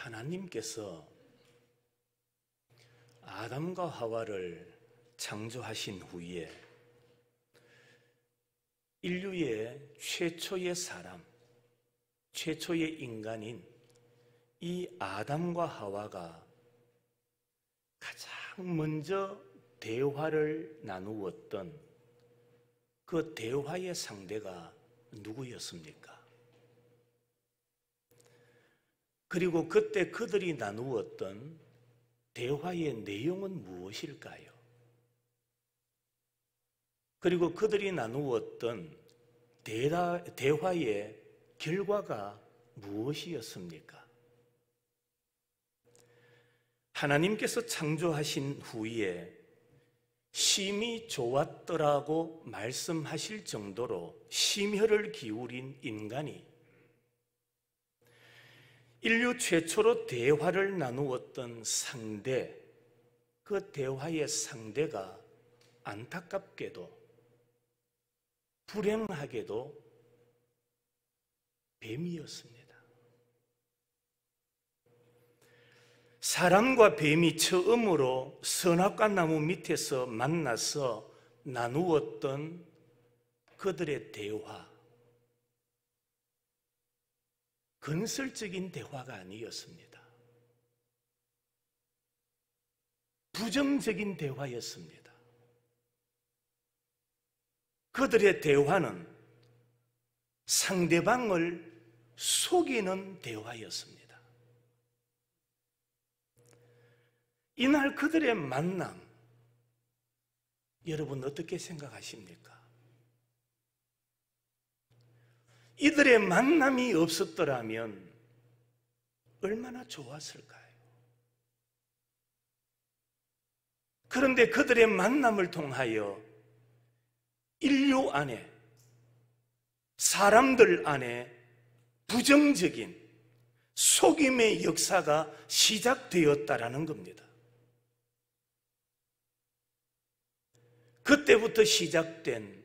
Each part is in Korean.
하나님께서 아담과 하와를 창조하신 후에 인류의 최초의 사람, 최초의 인간인 이 아담과 하와가 가장 먼저 대화를 나누었던 그 대화의 상대가 누구였습니까? 그리고 그때 그들이 나누었던 대화의 내용은 무엇일까요? 그리고 그들이 나누었던 대화의 결과가 무엇이었습니까? 하나님께서 창조하신 후에 심히 좋았더라고 말씀하실 정도로 심혈을 기울인 인간이 인류 최초로 대화를 나누었던 상대, 그 대화의 상대가 안타깝게도 불행하게도 뱀이었습니다. 사람과 뱀이 처음으로 선악과 나무 밑에서 만나서 나누었던 그들의 대화, 건설적인 대화가 아니었습니다. 부정적인 대화였습니다. 그들의 대화는 상대방을 속이는 대화였습니다. 이날 그들의 만남, 여러분 어떻게 생각하십니까? 이들의 만남이 없었더라면 얼마나 좋았을까요? 그런데 그들의 만남을 통하여 인류 안에, 사람들 안에 부정적인 속임의 역사가 시작되었다라는 겁니다. 그때부터 시작된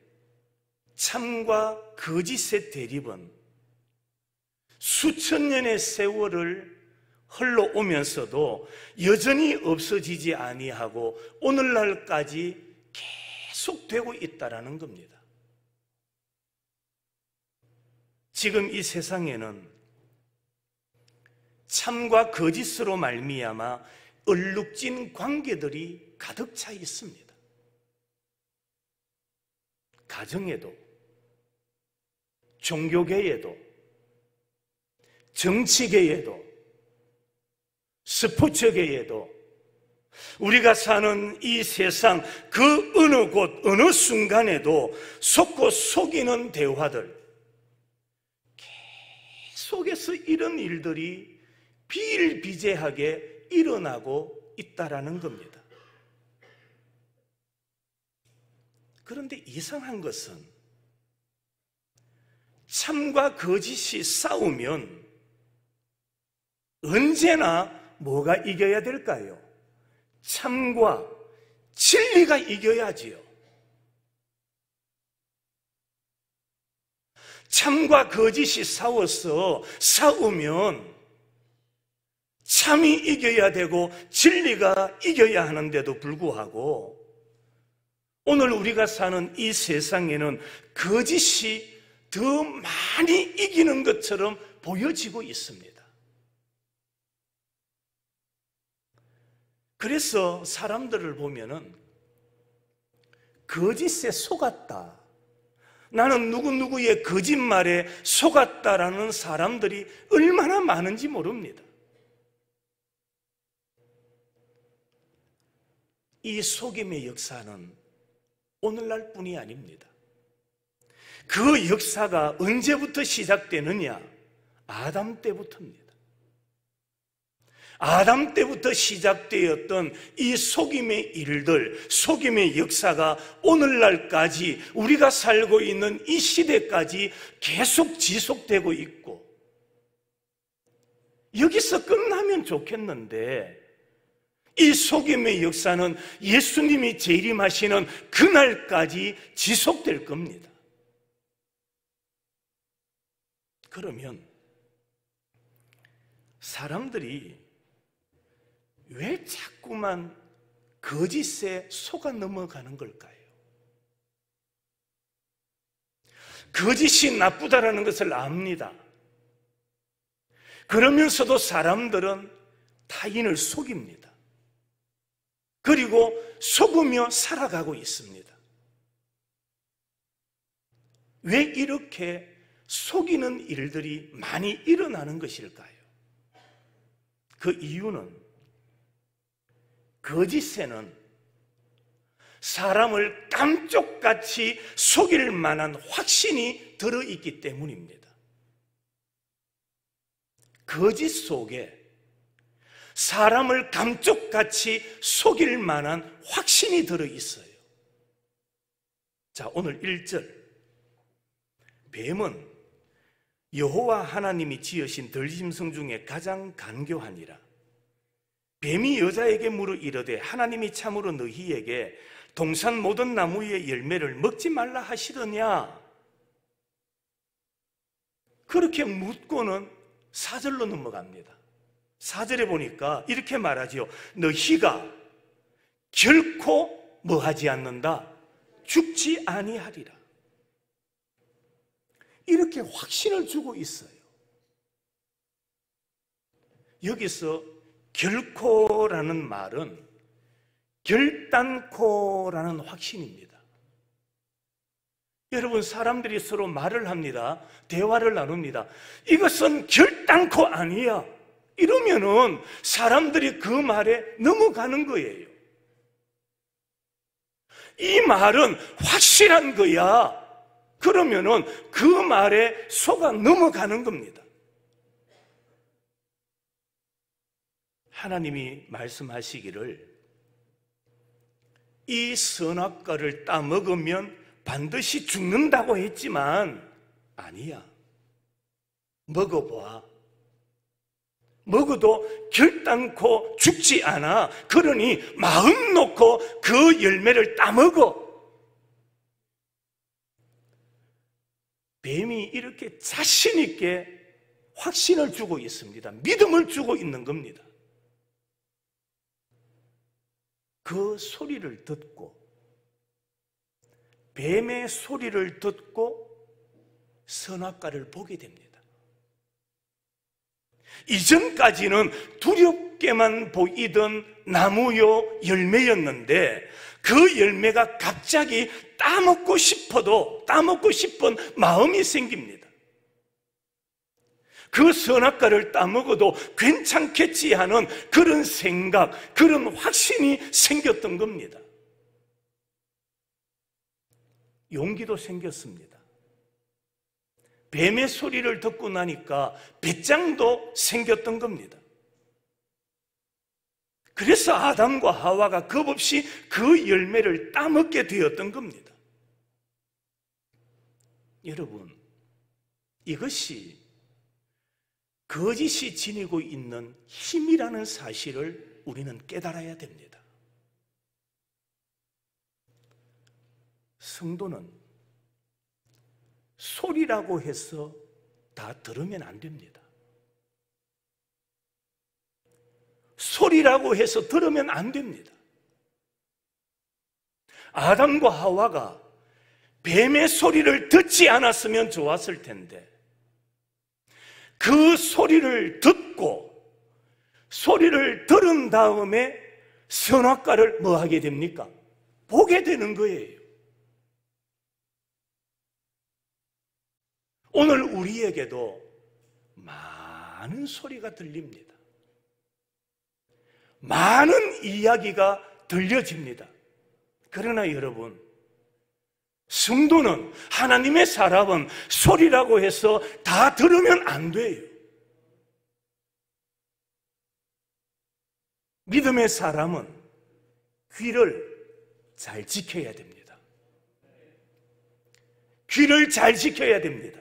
참과 거짓의 대립은 수천 년의 세월을 흘러오면서도 여전히 없어지지 아니하고 오늘날까지 계속되고 있다라는 겁니다. 지금 이 세상에는 참과 거짓으로 말미암아 얼룩진 관계들이 가득 차 있습니다. 가정에도, 종교계에도, 정치계에도, 스포츠계에도, 우리가 사는 이 세상 그 어느 곳, 어느 순간에도 속고 속이는 대화들, 계속해서 이런 일들이 비일비재하게 일어나고 있다라는 겁니다. 그런데 이상한 것은 참과 거짓이 싸우면 언제나 뭐가 이겨야 될까요? 참과 진리가 이겨야지요. 참과 거짓이 싸우면 참이 이겨야 되고 진리가 이겨야 하는데도 불구하고 오늘 우리가 사는 이 세상에는 거짓이 더 많이 이기는 것처럼 보여지고 있습니다. 그래서 사람들을 보면은 거짓에 속았다, 나는 누구누구의 거짓말에 속았다라는 사람들이 얼마나 많은지 모릅니다. 이 속임의 역사는 오늘날 뿐이 아닙니다. 그 역사가 언제부터 시작되느냐? 아담 때부터입니다. 아담 때부터 시작되었던 이 속임의 일들, 속임의 역사가 오늘날까지 우리가 살고 있는 이 시대까지 계속 지속되고 있고, 여기서 끝나면 좋겠는데 이 속임의 역사는 예수님이 재림하시는 그날까지 지속될 겁니다. 그러면 사람들이 왜 자꾸만 거짓에 속아 넘어가는 걸까요? 거짓이 나쁘다라는 것을 압니다. 그러면서도 사람들은 타인을 속입니다. 그리고 속으며 살아가고 있습니다. 왜 이렇게 속이는 일들이 많이 일어나는 것일까요? 그 이유는 거짓에는 사람을 깜쪽같이 속일 만한 확신이 들어있기 때문입니다. 거짓 속에 사람을 감쪽같이 속일 만한 확신이 들어있어요. 자, 오늘 1절. 뱀은 여호와 하나님이 지으신 들짐승 중에 가장 간교하니라. 뱀이 여자에게 물어 이르되 하나님이 참으로 너희에게 동산 모든 나무의 열매를 먹지 말라 하시더냐? 그렇게 묻고는 4절로 넘어갑니다. 4절에 보니까 이렇게 말하지요. 너희가 결코 뭐하지 않는다? 죽지 아니하리라. 이렇게 확신을 주고 있어요. 여기서 결코라는 말은 결단코라는 확신입니다. 여러분, 사람들이 서로 말을 합니다. 대화를 나눕니다. 이것은 결단코 아니야. 이러면은 사람들이 그 말에 넘어가는 거예요. 이 말은 확실한 거야. 그러면은 그 말에 속아 넘어가는 겁니다. 하나님이 말씀하시기를 이 선악과를 따먹으면 반드시 죽는다고 했지만 아니야. 먹어봐. 먹어도 결단코 죽지 않아. 그러니 마음 놓고 그 열매를 따먹어. 뱀이 이렇게 자신 있게 확신을 주고 있습니다. 믿음을 주고 있는 겁니다. 그 소리를 듣고, 뱀의 소리를 듣고 선악과를 보게 됩니다. 이전까지는 두렵게만 보이던 나무요 열매였는데 그 열매가 갑자기 따먹고 싶은 마음이 생깁니다. 그 선악과를 따먹어도 괜찮겠지 하는 그런 생각, 그런 확신이 생겼던 겁니다. 용기도 생겼습니다. 뱀의 소리를 듣고 나니까 배짱도 생겼던 겁니다. 그래서 아담과 하와가 겁없이 그 열매를 따먹게 되었던 겁니다. 여러분, 이것이 거짓이 지니고 있는 힘이라는 사실을 우리는 깨달아야 됩니다. 성도는 소리라고 해서 다 들으면 안 됩니다. 소리라고 해서 들으면 안 됩니다. 아담과 하와가 뱀의 소리를 듣지 않았으면 좋았을 텐데 그 소리를 듣고 소리를 들은 다음에 선악과를 뭐 하게 됩니까? 보게 되는 거예요. 오늘 우리에게도 많은 소리가 들립니다. 많은 이야기가 들려집니다. 그러나 여러분, 성도는, 하나님의 사람은 소리라고 해서 다 들으면 안 돼요. 믿음의 사람은 귀를 잘 지켜야 됩니다. 귀를 잘 지켜야 됩니다.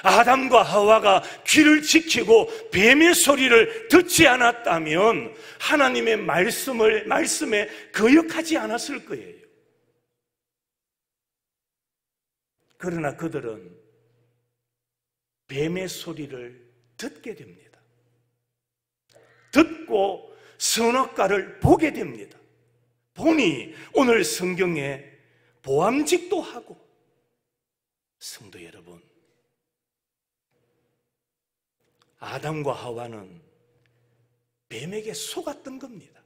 아담과 하와가 귀를 지키고 뱀의 소리를 듣지 않았다면 하나님의 말씀에 거역하지 않았을 거예요. 그러나 그들은 뱀의 소리를 듣게 됩니다. 듣고 선악과를 보게 됩니다. 보니 오늘 성경에 보암직도 하고, 성도 여러분, 아담과 하와는 뱀에게 속았던 겁니다.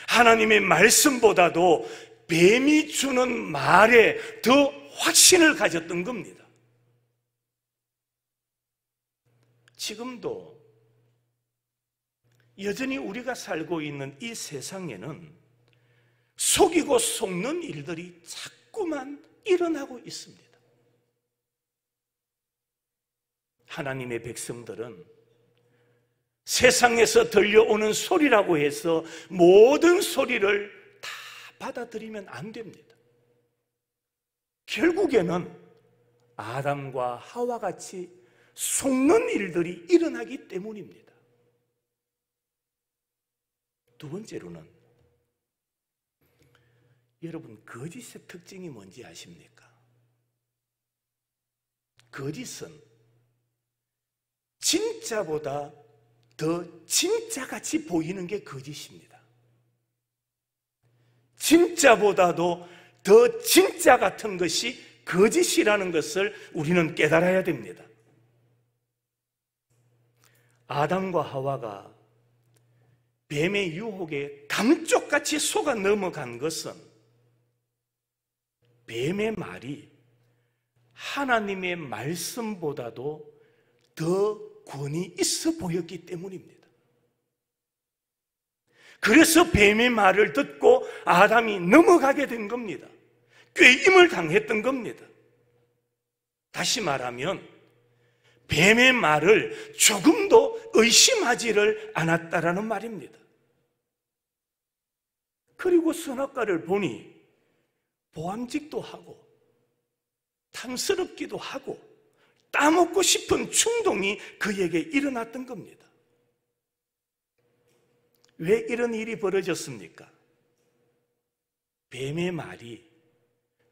하나님의 말씀보다도 뱀이 주는 말에 더 확신을 가졌던 겁니다. 지금도 여전히 우리가 살고 있는 이 세상에는 속이고 속는 일들이 자꾸만 일어나고 있습니다. 하나님의 백성들은 세상에서 들려오는 소리라고 해서 모든 소리를 다 받아들이면 안 됩니다. 결국에는 아담과 하와 같이 속는 일들이 일어나기 때문입니다. 두 번째로는, 여러분, 거짓의 특징이 뭔지 아십니까? 거짓은 진짜보다 더 진짜같이 보이는 게 거짓입니다. 진짜보다도 더 진짜 같은 것이 거짓이라는 것을 우리는 깨달아야 됩니다. 아담과 하와가 뱀의 유혹에 감쪽같이 속아 넘어간 것은 뱀의 말이 하나님의 말씀보다도 더 권위 있어 보였기 때문입니다. 그래서 뱀의 말을 듣고 아담이 넘어가게 된 겁니다. 꾀임을 당했던 겁니다. 다시 말하면 뱀의 말을 조금도 의심하지를 않았다라는 말입니다. 그리고 선악과를 보니 보암직도 하고 탐스럽기도 하고 따먹고 싶은 충동이 그에게 일어났던 겁니다. 왜 이런 일이 벌어졌습니까? 뱀의 말이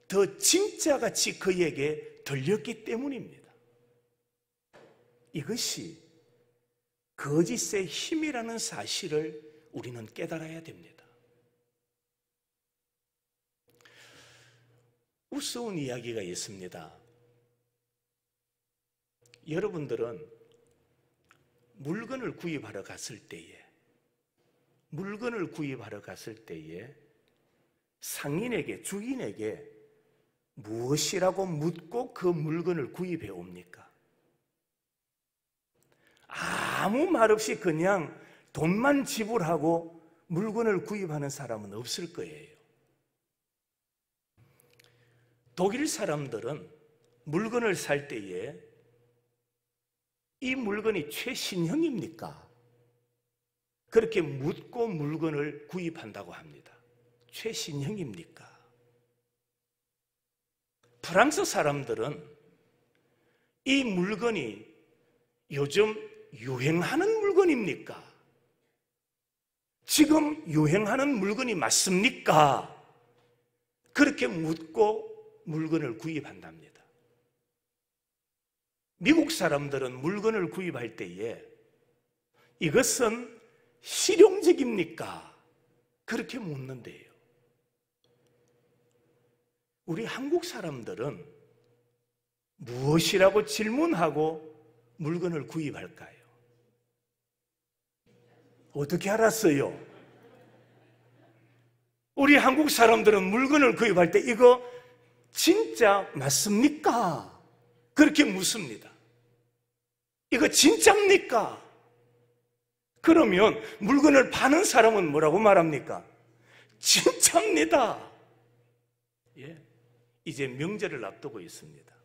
더 진짜같이 그에게 들렸기 때문입니다. 이것이 거짓의 힘이라는 사실을 우리는 깨달아야 됩니다. 우스운 이야기가 있습니다. 여러분들은 물건을 구입하러 갔을 때에 상인에게, 주인에게 무엇이라고 묻고 그 물건을 구입해 옵니까? 아무 말 없이 그냥 돈만 지불하고 물건을 구입하는 사람은 없을 거예요. 독일 사람들은 물건을 살 때에 이 물건이 최신형입니까? 그렇게 묻고 물건을 구입한다고 합니다. 최신형입니까? 프랑스 사람들은 이 물건이 요즘 유행하는 물건입니까? 지금 유행하는 물건이 맞습니까? 그렇게 묻고 물건을 구입한답니다. 미국 사람들은 물건을 구입할 때에 이것은 실용적입니까? 그렇게 묻는데요. 우리 한국 사람들은 무엇이라고 질문하고 물건을 구입할까요? 어떻게 알았어요? 우리 한국 사람들은 물건을 구입할 때 이거 진짜 맞습니까? 그렇게 묻습니다. 이거 진짜입니까? 그러면 물건을 파는 사람은 뭐라고 말합니까? 진짜입니다. 예, 이제 명절을 앞두고 있습니다.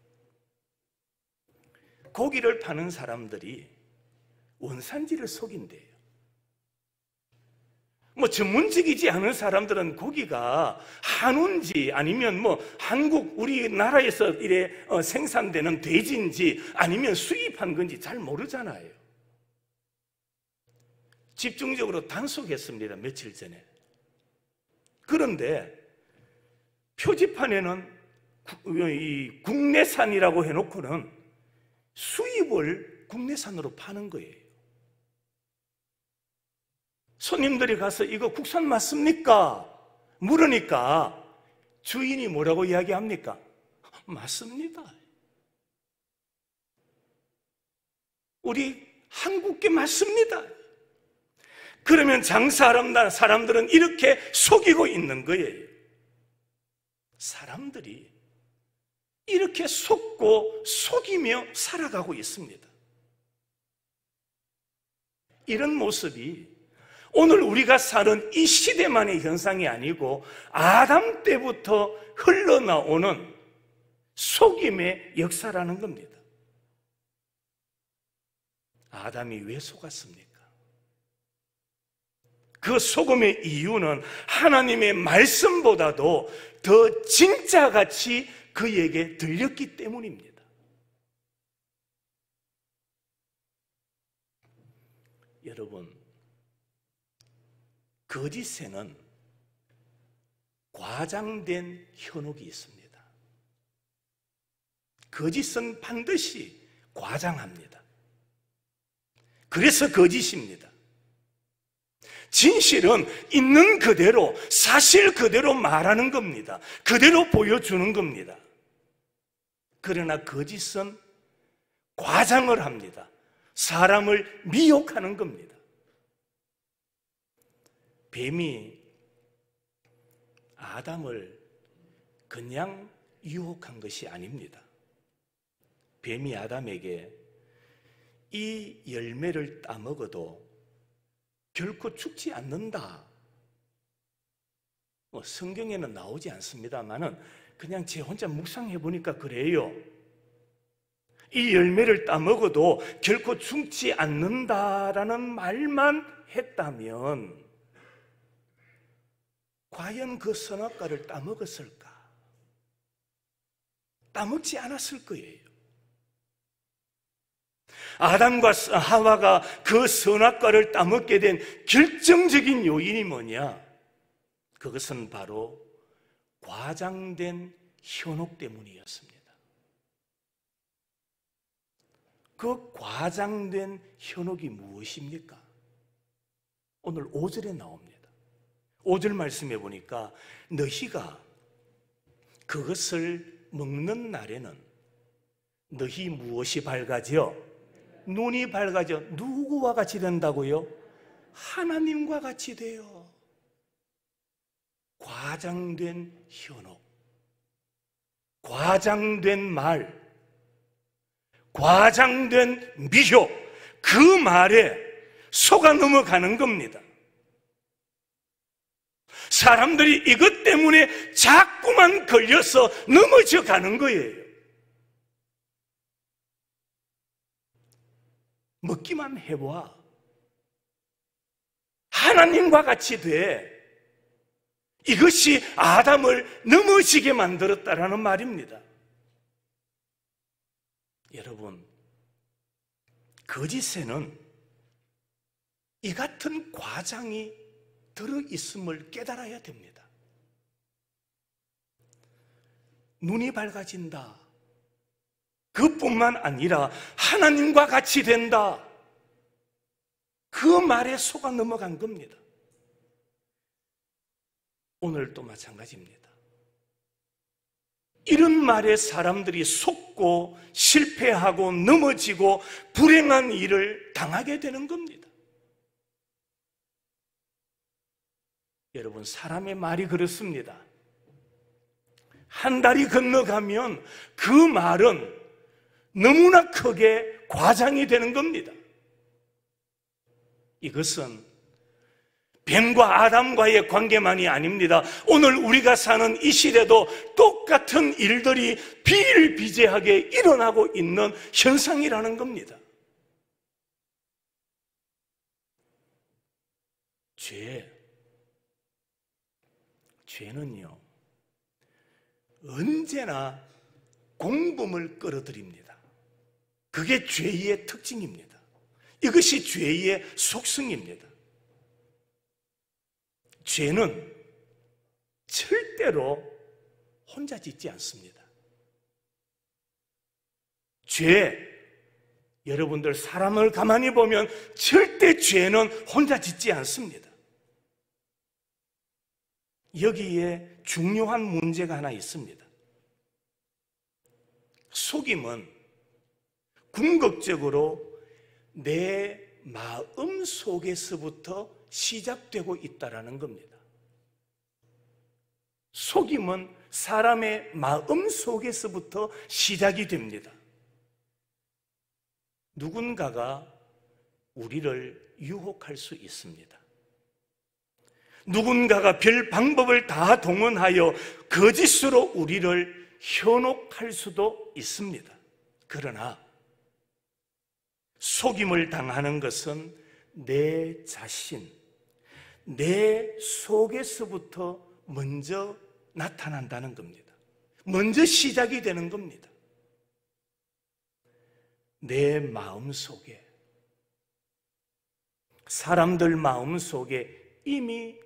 고기를 파는 사람들이 원산지를 속인대요. 전문직이지 않은 사람들은 고기가 한우인지 아니면 한국 우리나라에서 이래 생산되는 돼지인지 아니면 수입한 건지 잘 모르잖아요. 집중적으로 단속했습니다, 며칠 전에. 그런데 표지판에는 이 국내산이라고 해놓고는 수입을 국내산으로 파는 거예요. 손님들이 가서 이거 국산 맞습니까? 물으니까 주인이 뭐라고 이야기합니까? 맞습니다. 우리 한국게 맞습니다. 그러면 장사하는 사람들은 이렇게 속이고 있는 거예요. 사람들이 이렇게 속고 속이며 살아가고 있습니다. 이런 모습이 오늘 우리가 사는 이 시대만의 현상이 아니고 아담 때부터 흘러나오는 속임의 역사라는 겁니다. 아담이 왜 속았습니까? 그 속음의 이유는 하나님의 말씀보다도 더 진짜같이 그에게 들렸기 때문입니다. 여러분, 거짓에는 과장된 현혹이 있습니다. 거짓은 반드시 과장합니다. 그래서 거짓입니다. 진실은 있는 그대로, 사실 그대로 말하는 겁니다. 그대로 보여주는 겁니다. 그러나 거짓은 과장을 합니다. 사람을 미혹하는 겁니다. 뱀이 아담을 그냥 유혹한 것이 아닙니다. 뱀이 아담에게 이 열매를 따먹어도 결코 죽지 않는다. 성경에는 나오지 않습니다만은 그냥 제 혼자 묵상해 보니까 그래요. 이 열매를 따먹어도 결코 죽지 않는다라는 말만 했다면 과연 그 선악과를 따먹었을까? 따먹지 않았을 거예요. 아담과 하와가 그 선악과를 따먹게 된 결정적인 요인이 뭐냐? 그것은 바로 과장된 현혹 때문이었습니다. 그 과장된 현혹이 무엇입니까? 오늘 5절에 나옵니다. 5절 말씀해 보니까 너희가 그것을 먹는 날에는 너희 무엇이 밝아져? 눈이 밝아져. 누구와 같이 된다고요? 하나님과 같이 돼요. 과장된 현혹, 과장된 말, 과장된 미혹, 그 말에 속아 넘어가는 겁니다. 사람들이 이것 때문에 자꾸만 걸려서 넘어져 가는 거예요. 먹기만 해봐. 하나님과 같이 돼. 이것이 아담을 넘어지게 만들었다라는 말입니다. 여러분, 거짓에는 이 같은 과장이 들어있음을 깨달아야 됩니다. 눈이 밝아진다. 그뿐만 아니라 하나님과 같이 된다. 그 말에 속아 넘어간 겁니다. 오늘도 마찬가지입니다. 이런 말에 사람들이 속고 실패하고 넘어지고 불행한 일을 당하게 되는 겁니다. 여러분, 사람의 말이 그렇습니다. 한 달이 건너가면 그 말은 너무나 크게 과장이 되는 겁니다. 이것은 뱀과 아담과의 관계만이 아닙니다. 오늘 우리가 사는 이 시대도 똑같은 일들이 비일비재하게 일어나고 있는 현상이라는 겁니다. 죄는요, 언제나 공범을 끌어들입니다. 그게 죄의 특징입니다. 이것이 죄의 속성입니다. 죄는 절대로 혼자 짓지 않습니다. 여러분들 사람을 가만히 보면 절대 죄는 혼자 짓지 않습니다. 여기에 중요한 문제가 하나 있습니다. 속임은 궁극적으로 내 마음 속에서부터 시작되고 있다는 겁니다. 속임은 사람의 마음 속에서부터 시작이 됩니다. 누군가가 우리를 유혹할 수 있습니다. 누군가가 별 방법을 다 동원하여 거짓으로 우리를 현혹할 수도 있습니다. 그러나 속임을 당하는 것은 내 자신, 내 속에서부터 먼저 나타난다는 겁니다. 먼저 시작이 되는 겁니다. 내 마음 속에, 사람들 마음 속에 이미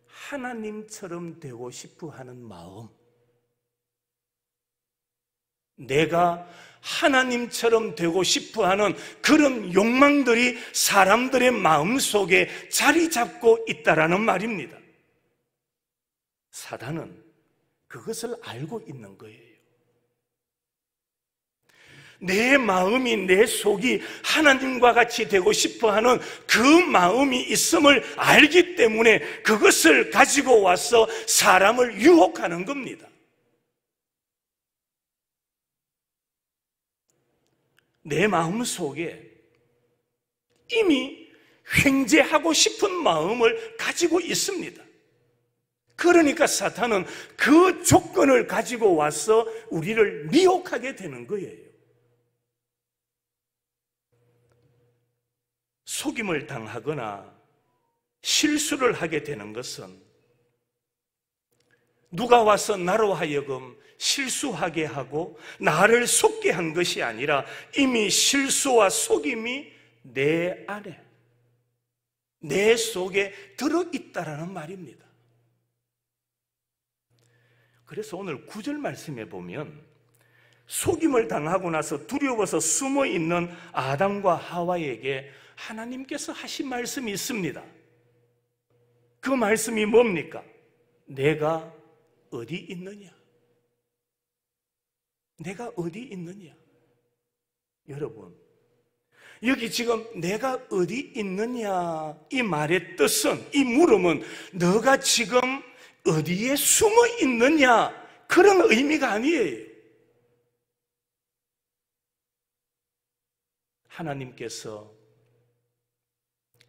하나님처럼 되고 싶어 하는 마음, 내가 하나님처럼 되고 싶어 하는 그런 욕망들이 사람들의 마음 속에 자리 잡고 있다라는 말입니다. 사단은 그것을 알고 있는 거예요. 내 마음이, 내 속이 하나님과 같이 되고 싶어 하는 그 마음이 있음을 알기 때문에 그것을 가지고 와서 사람을 유혹하는 겁니다. 내 마음 속에 이미 횡재하고 싶은 마음을 가지고 있습니다. 그러니까 사탄은 그 조건을 가지고 와서 우리를 미혹하게 되는 거예요. 속임을 당하거나 실수를 하게 되는 것은 누가 와서 나로 하여금 실수하게 하고 나를 속게 한 것이 아니라 이미 실수와 속임이 내 안에, 내 속에 들어있다라는 말입니다. 그래서 오늘 9절 말씀에 보면 속임을 당하고 나서 두려워서 숨어있는 아담과 하와에게 하나님께서 하신 말씀이 있습니다. 그 말씀이 뭡니까? 내가 어디 있느냐? 내가 어디 있느냐? 여러분, 여기 지금 내가 어디 있느냐 이 말의 뜻은, 이 물음은 너가 지금 어디에 숨어 있느냐 그런 의미가 아니에요. 하나님께서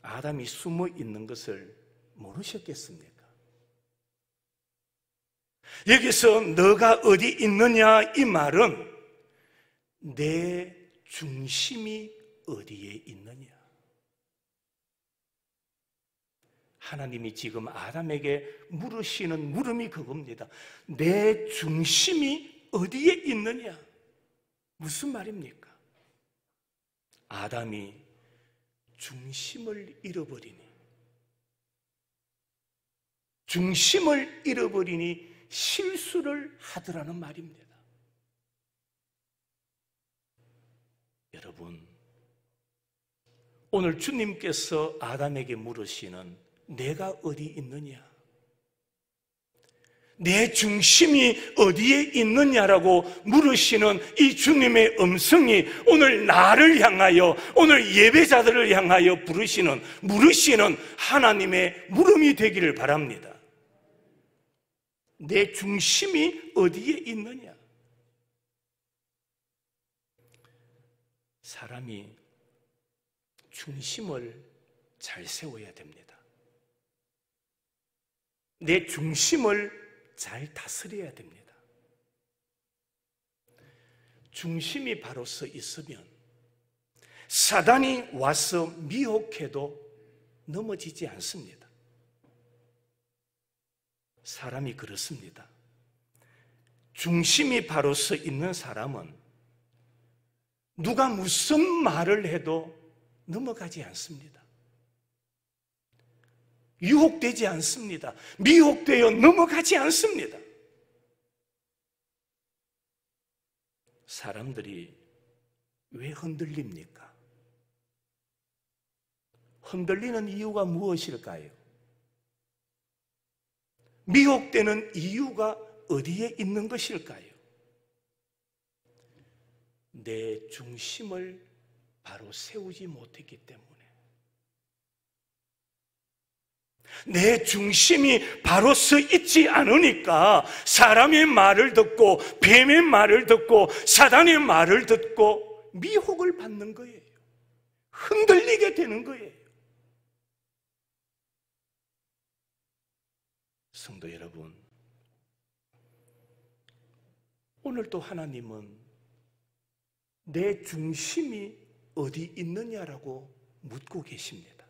아담이 숨어 있는 것을 모르셨겠습니까? 여기서 너가 어디 있느냐 이 말은 내 중심이 어디에 있느냐. 하나님이 지금 아담에게 물으시는 물음이 그겁니다. 내 중심이 어디에 있느냐? 무슨 말입니까? 아담이 중심을 잃어버리니 실수를 하더라는 말입니다. 여러분, 오늘 주님께서 아담에게 물으시는 내가 어디 있느냐? 내 중심이 어디에 있느냐라고 물으시는 이 주님의 음성이 오늘 나를 향하여, 오늘 예배자들을 향하여 물으시는 하나님의 물음이 되기를 바랍니다. 내 중심이 어디에 있느냐? 사람이 중심을 잘 세워야 됩니다. 내 중심을 잘 다스려야 됩니다. 중심이 바로서 있으면 사단이 와서 미혹해도 넘어지지 않습니다. 사람이 그렇습니다. 중심이 바로서 있는 사람은 누가 무슨 말을 해도 넘어가지 않습니다. 유혹되지 않습니다. 미혹되어 넘어가지 않습니다. 사람들이 왜 흔들립니까? 흔들리는 이유가 무엇일까요? 미혹되는 이유가 어디에 있는 것일까요? 내 중심을 바로 세우지 못했기 때문에, 내 중심이 바로 서 있지 않으니까 사람의 말을 듣고 뱀의 말을 듣고 사단의 말을 듣고 미혹을 받는 거예요. 흔들리게 되는 거예요. 성도 여러분, 오늘도 하나님은 내 중심이 어디 있느냐라고 묻고 계십니다.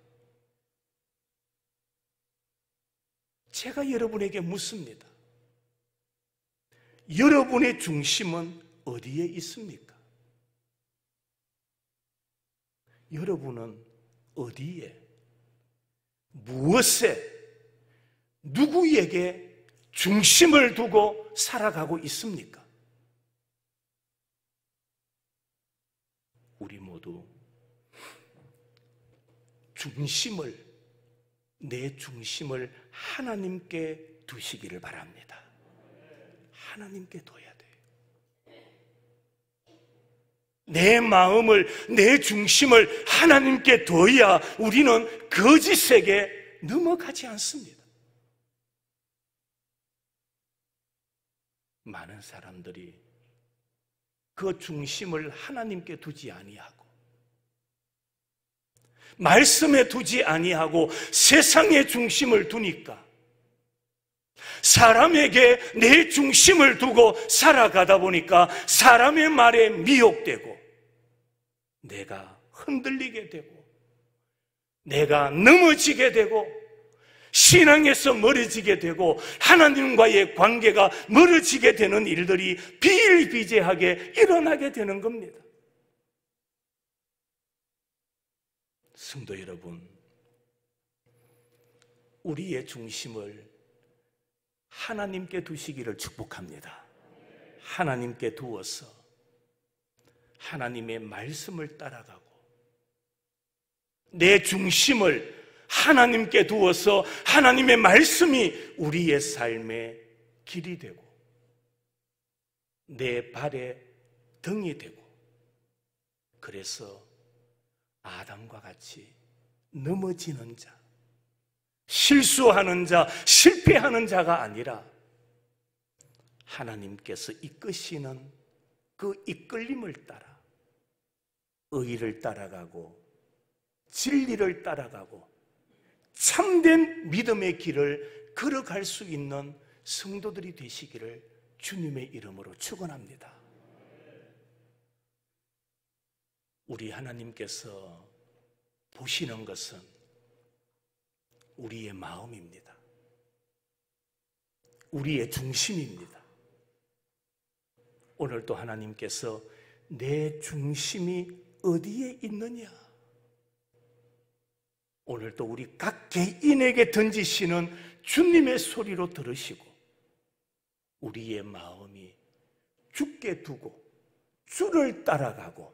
제가 여러분에게 묻습니다. 여러분의 중심은 어디에 있습니까? 여러분은 어디에, 무엇에, 누구에게 중심을 두고 살아가고 있습니까? 우리 모두 내 중심을 하나님께 두시기를 바랍니다. 하나님께 둬야 돼요. 내 마음을, 내 중심을 하나님께 둬야 우리는 거짓에게 넘어가지 않습니다. 많은 사람들이 그 중심을 하나님께 두지 아니하고 말씀에 두지 아니하고 세상의 중심을 두니까 사람에게 내 중심을 두고 살아가다 보니까 사람의 말에 미혹되고 내가 흔들리게 되고 내가 넘어지게 되고 신앙에서 멀어지게 되고 하나님과의 관계가 멀어지게 되는 일들이 비일비재하게 일어나게 되는 겁니다. 성도 여러분, 우리의 중심을 하나님께 두시기를 축복합니다. 하나님께 두어서 하나님의 말씀을 따라가고 내 중심을 하나님께 두어서 하나님의 말씀이 우리의 삶의 길이 되고 내 발의 등이 되고, 그래서 아담과 같이 넘어지는 자, 실수하는 자, 실패하는 자가 아니라 하나님께서 이끄시는 그 이끌림을 따라 의를 따라가고 진리를 따라가고 참된 믿음의 길을 걸어갈 수 있는 성도들이 되시기를 주님의 이름으로 축원합니다. 우리 하나님께서 보시는 것은 우리의 마음입니다. 우리의 중심입니다. 오늘도 하나님께서 내 중심이 어디에 있느냐, 오늘도 우리 각 개인에게 던지시는 주님의 소리로 들으시고 우리의 마음이 주께 두고 주를 따라가고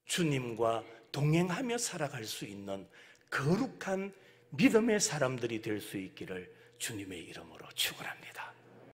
주님과 동행하며 살아갈 수 있는 거룩한 믿음의 사람들이 될 수 있기를 주님의 이름으로 축원합니다.